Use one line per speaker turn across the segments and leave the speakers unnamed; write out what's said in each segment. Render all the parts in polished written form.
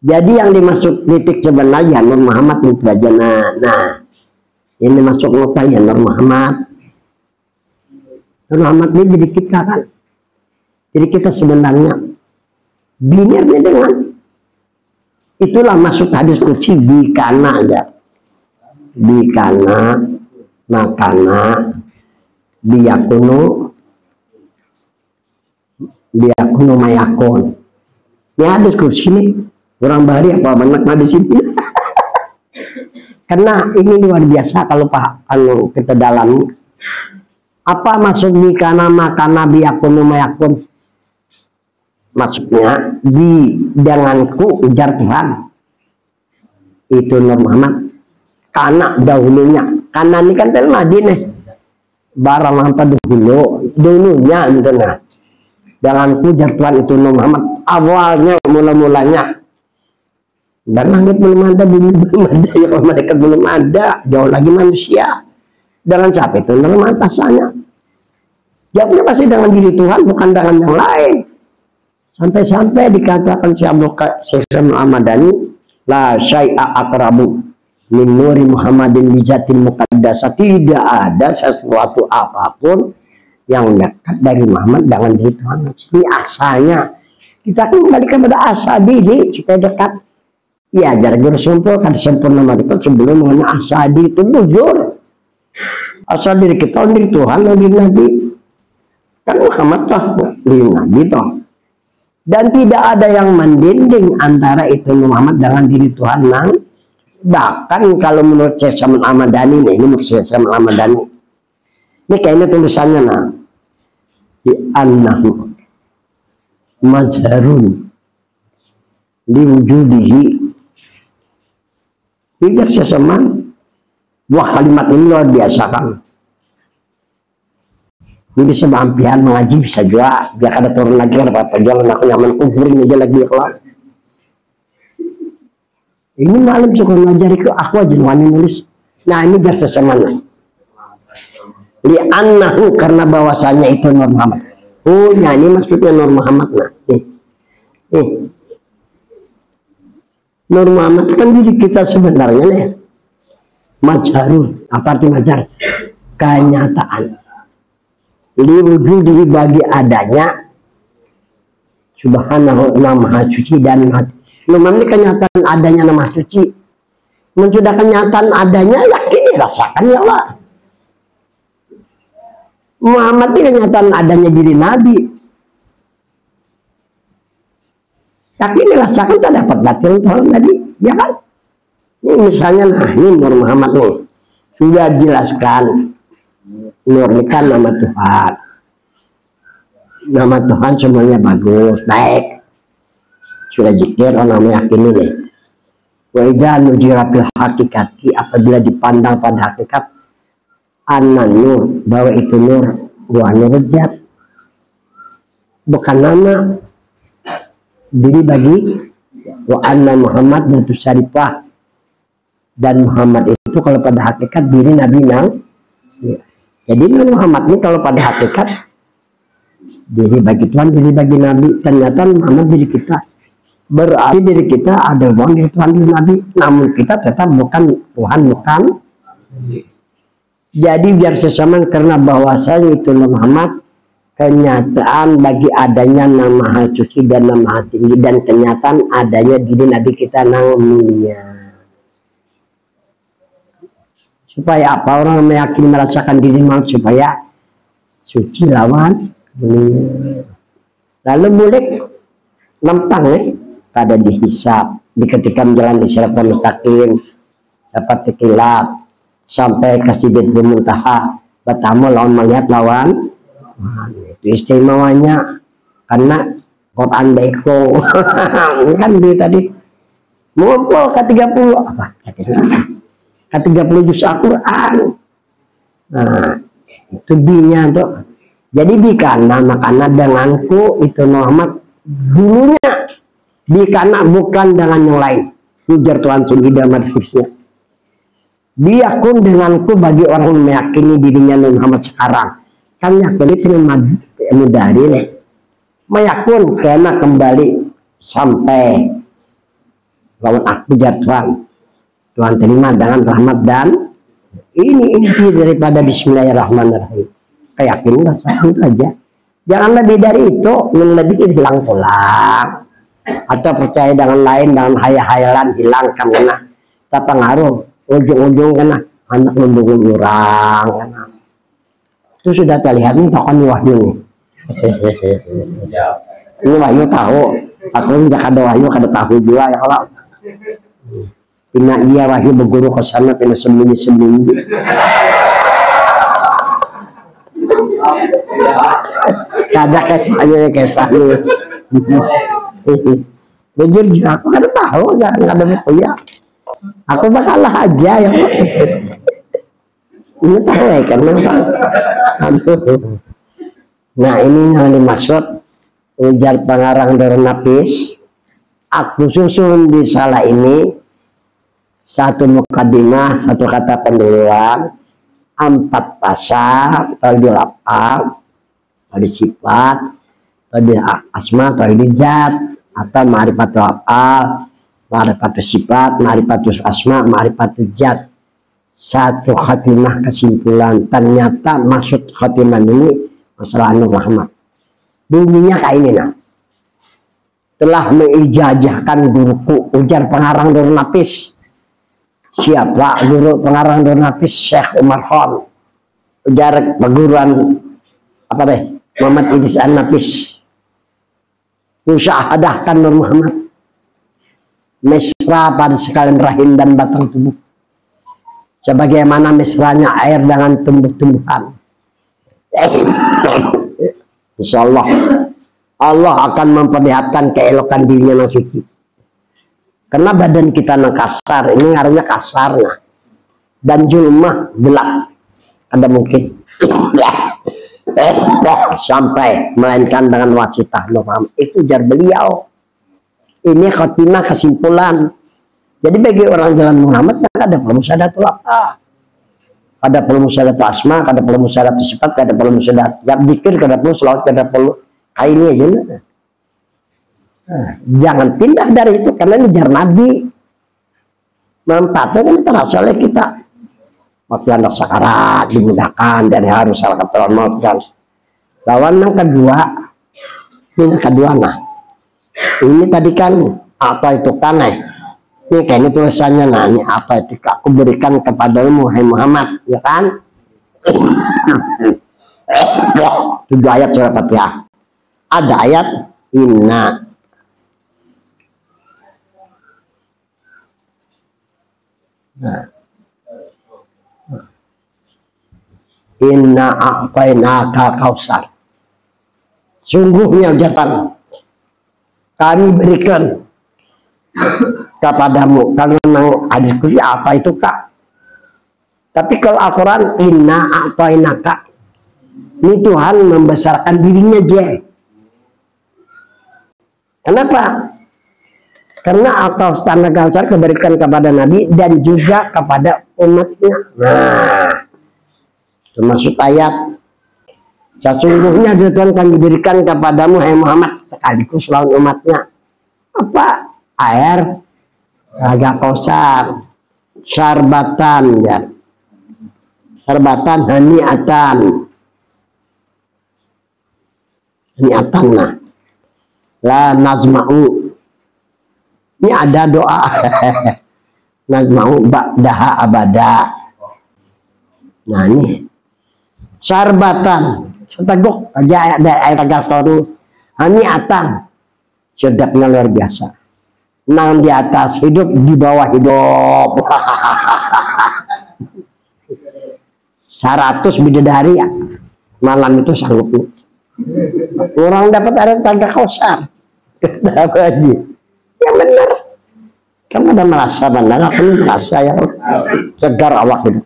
Jadi yang dimaksud titik sebenarnya Nur Muhammad itu aja. Nah, ini masuk notanya Nur Muhammad. Nur Muhammad ini jadi kita kan. Jadi kita sebenarnya binarnya dengan itulah masuk hadis qudsi bikana aja. Bikana makana biyakunu mayakun. Ini hadis qudsi nih. Orang Bali apa banyak di sini. Karena ini luar biasa kalau kita dalami. Apa maksud bikana makana biyakunu mayakun? Maksudnya di denganku ujar Tuhan. Itu Nur Muhammad. Karena dahulunya. Karena ini kan Madinah. Barang apa dulunya gitu nah. Denganku ujar Tuhan itu Nur Muhammad. Awalnya mula-mulanya. Dan langit belum ada, bumi belum ada, ya kalau mereka belum ada, jauh lagi manusia. Dengan siapa itu? Dengan atasannya. Jawabnya pasti dengan diri Tuhan, bukan dengan yang lain. Sampai-sampai dikatakan Syekh Al-Madani, la syai'a akrabu min nuri Muhammadin bijatin muqaddasah. Tidak ada sesuatu apapun yang dekat dari Muhammad dengan diri Tuhan. Ini asalnya. Kita kembali kepada asal diri supaya dekat. Ya, ajar guru sumpul kan sempurna mereka sebelum mengenai asal diri itu bujur. Asal diri kita diri Tuhan, diri Nabi. Kan Muhammad toh diri Nabi toh. Dan tidak ada yang mendinding antara itu Muhammad dengan diri Tuhan. Bahkan kalau menurut Syekh Al-Madani nih, ini menurut Syekh Al-Madani. Ini kayaknya tulisannya di annahu majharun liwujudihi. Tidak seseman. Wah, kalimat ini luar biasa kan. Ini bisa mampian mengaji bisa juga. Biar ada turun lagi kan apa jangan aku nyaman kufurin aja lagi kelar. Ini malam cukup ngajari ke aku aja wani nulis. Nah ini jar seseman. Li'annahu karena bahwasanya itu Nur Muhammad. Oh, ya ini maksudnya Nur Muhammad nah. Nur Muhammad kan diri kita sebenarnya nih. Majharun, apa arti majhar? Kenyataan. Liwujudi bagi adanya Subhanahu Maha Suci dan Nur Muhammad kenyataan adanya Maha Suci. Sudah kenyataan adanya yakin rasakan ya Allah. Muhammad ini kenyataan adanya diri Nabi. Tapi dirasakan tak dapat batil Tuhan tadi, ya kan? Ini misalnya, nah ini Nur Muhammad nih, sudah jelaskan, Nur ini kan nama Tuhan. Nama Tuhan semuanya bagus, baik. Sudah zikir orang meyakini nih. Wa idza nujira fil haqiqati, apabila dipandang pada hakikat, anan nur, bahwa itu nur, wa nurjat, bukan nama. Diri bagi wa anna Muhammad dan syarifah, dan Muhammad itu kalau pada hakikat diri Nabi nang. Jadi Muhammad ini kalau pada hakikat diri bagi Tuhan, diri bagi Nabi. Ternyata Muhammad diri kita. Berarti diri kita ada uang diri Tuhan, diri Nabi. Namun kita tetap bukan Tuhan, bukan. Jadi biar sesamaan karena bahwasanya itu Muhammad kenyataan bagi adanya nama Maha Suci dan nama Maha Tinggi, dan kenyataan adanya diri Nabi kita namanya. Supaya apa? Orang meyakini merasakan diri Muhammad supaya suci lawan dunia. Lalu boleh lempang pada dihisab di ketika menjalani siratal mustaqim dapat tikilap sampai ke Sidratul Muntaha bertemu lawan melihat lawan. Itu istimewanya karena Quran Beko kan dia tadi ngumpul ke 30 apa ke 30 juz Al-Quran. Nah itu binya tuh. Jadi bikana makana denganku itu Muhammad dulunya bikana bukan dengan yang lain. Ujar Tuhan sendiri dalam diskusinya. Biakun denganku bagi orang yang meyakini dirinya Muhammad sekarang. Kan yakini terima dari mayakun karena kembali sampai lawan aku Tuhan. Tuhan terima dengan rahmat dan ini inti daripada Bismillahirrahmanirrahim. Keyakinan satu aja. Jangan lebih dari itu, yang lebih hilang pulang. Atau percaya dengan lain, dengan hayal-hayalan hilang karena tak pengaruh. Ujung-ujung kena anak membangun orang. Kena. Itu sudah terlihat nih tokoh wahyu nih. Ini wahyu tahu. Aku tidak ada wahyu, ada tahu juga ya kalau. Pina iya wahyu berguru ke sana, pina sembunyi-sembunyi. Ada kesahnya. Jujur aku kan tahu jangan ada ya. Aku bakalah aja ya. Ini tahu ya karena nah ini yang dimaksud ujar pengarang dari Nafis. Aku susun di salah ini satu mukadimah, satu kata penduluan, 4 pasal, tadi lapal, tadi sifat, tadi asma, tadi zat, atau ma'rifatul af'al, ma'rifatul sifat, ma'rifatul asma, ma'rifatul zat. Satu khatimah kesimpulan. Ternyata maksud khatimah ini masalah Nur Muhammad. Bunyinya kayak ini nah. Telah mengijazahkan guruku, ujar pengarang Nur Nafis. Siapa guru pengarang Nur Nafis? Syekh Umar Khan. Ujar perguruan apa deh? Muhammad Idris An-Nafis. Musyahadahkan Nur Muhammad mesra pada sekalian rahim dan batang tubuh, sebagaimana mesranya air dengan tumbuh-tumbuhan. Insyaallah Allah akan memperlihatkan keelokan dirinya yang suci. Karena badan kita yang kasar, ini artinya kasarnya dan julmah gelap ada mungkin sampai melainkan dengan wasitah Nur Muhammad. Itu jar beliau. Ini khotimah kesimpulan. Jadi bagi orang jalan Muhammad ada perlu musyahadatul apa? Ada perlu musyahadatul asma, ada perlu musyahadatul sifat, ada perlu musyahadatul zikir, ada perlu selawat, ada perlu kainnya aja. Nah, jangan pindah dari itu karena ini jar Nabi. Manfaatnya kan terasa oleh kita. Waktu anda sakarat dimudahkan dari harus salah keperluan maut kan. Lawan yang kedua, ini kedua nah. Ini tadi kan apa itu kan ini kayaknya tulisannya nah ini apa itu aku berikan kepadamu hai Muhammad ya kan. 7 ayat surah Fatihah. Ada ayat inna inna a'tainaka kausar. Sungguhnya jatan kami berikan kepadamu. Kalau diskusi apa itu kak? Tapi kalau Al-Quran inna a'tainaka, ini Tuhan membesarkan dirinya dia. Kenapa? Karena Al-Kausar diberikan kepada Nabi dan juga kepada umatnya. Nah, termasuk ayat sesungguhnya Tuhan kami berikan kepadamu hai Muhammad sekaligus lawan umatnya apa? Air agak Kausar, syarbatan ya. Syarbatan haniatan. Haniatan nah. La nazma'u. Ini ada doa. Nazma'u ba'daha abada. Nah ini syarbatan seteguk aja ada air agak soru. Haniatan. Sedapnya luar biasa. Nang di atas hidup, di bawah hidup. 100 bidadari ya. Malam itu sanggup. Orang dapat air tangga Kausar. Kenapa aja? Yang benar. Kamu ada merasa benar, kamu merasa ya segar awak hidup.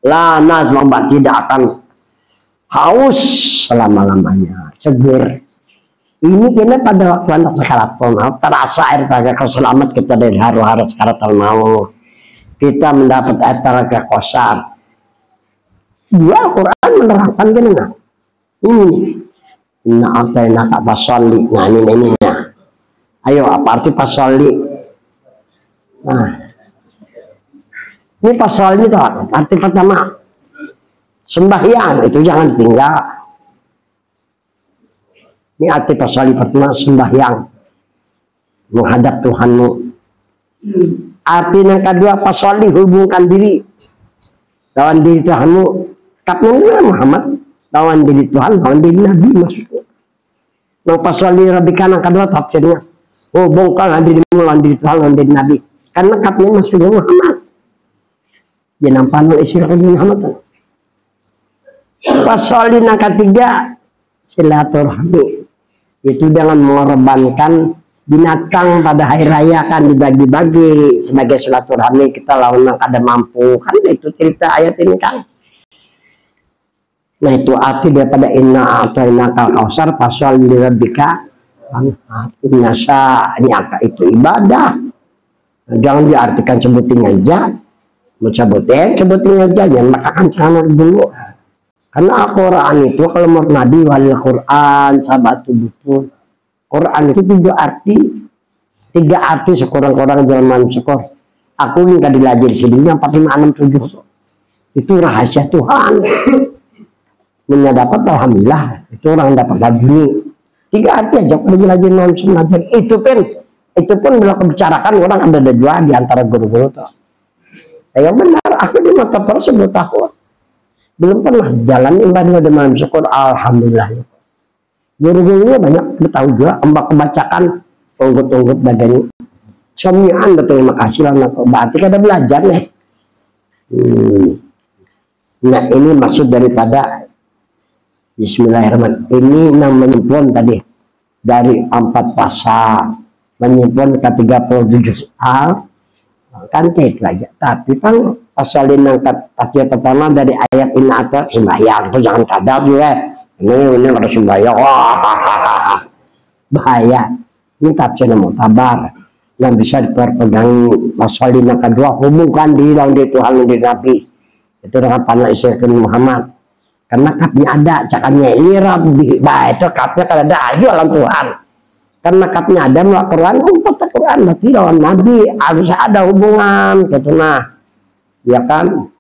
Lanas membuat tidak akan haus selama-lamanya. Segar. Ini kena pada waktu anak sekarat maut terasa air tangga kau selamat kita dari haru-haru sekarat maut. Kita mendapat air tangga Kausar. Dia Al-Quran menerangkan gini nah. Ini inna atainaka fasolli. Nah ini nah. Ayo apa arti fasolli? Nah, ini pasal ini tuh, arti pertama sembahyang itu jangan tinggal. Ini arti pasal pertama sembahyang, menghadap Tuhanmu. Arti yang kedua pasal hubungkan diri lawan diri Tuhanmu. Kapnya Muhammad lawan diri Tuhan, lawan diri Nabi maksudnya. Nah pasal rabikan yang kedua tafsirnya hubungkan dirimu lawan diri Tuhan, lawan diri Nabi. Karena kapnya maksudnya Muhammad. Dia nampak isi Muhammad. Pasal yang ketiga silaturahmi, itu dengan mengorbankan binatang pada hari raya kan dibagi-bagi sebagai silaturahmi kita lawan yang kada mampu kan, itu cerita ayat ini kan. Nah itu arti daripada inna atau inna kausar pasal dirabika inasa niaka itu ibadah. Jangan diartikan sebutin aja, sebutin aja jangan makan jangan dulu. Karena Al-Quran itu kalau menurut Nabi walil Quran sahabat buku Quran itu tiga arti sekurang-kurang zaman syukur. Aku minta dilajar sini yang 4567 itu rahasia Tuhan. Punya dapat alhamdulillah itu orang dapat lagi. Tiga arti aja kalau dilajar non sunnah itu pun bila kebicarakan orang ada dua di antara guru-guru tuh. Ya benar, aku di mata tersebut aku belum pernah jalan ibadah dengan syukur alhamdulillah. Guru-gurunya banyak tahu juga kebacakan unggut-unggut badannya. Suamian berterima kasih lah berarti kada belajar nih. Nah ini maksud daripada Bismillahirrahmanirrahim. Ini yang menyimpun tadi dari 4 pasal menyimpun ke 37 hal kan kayak aja. Tapi kan pasal yang tafsir pertama dari ayat ini atau sembahyang itu jangan kadal juga. Ini harus sembahyang. Wah, bahaya. Ini tafsir yang mutabar yang bisa diperpegangi. Pasal yang kedua hubungkan diri lawan diri Tuhan dan diri Nabi. Itu dengan panah Israel Muhammad. Karena kapnya ada, cakapnya ini Rabbi. Bah itu kapnya kalau ada aja lawan Tuhan. Karena kapnya ada melalui Quran, umpet Quran berarti lawan Nabi harus ada hubungan gitu nah. Ya kan?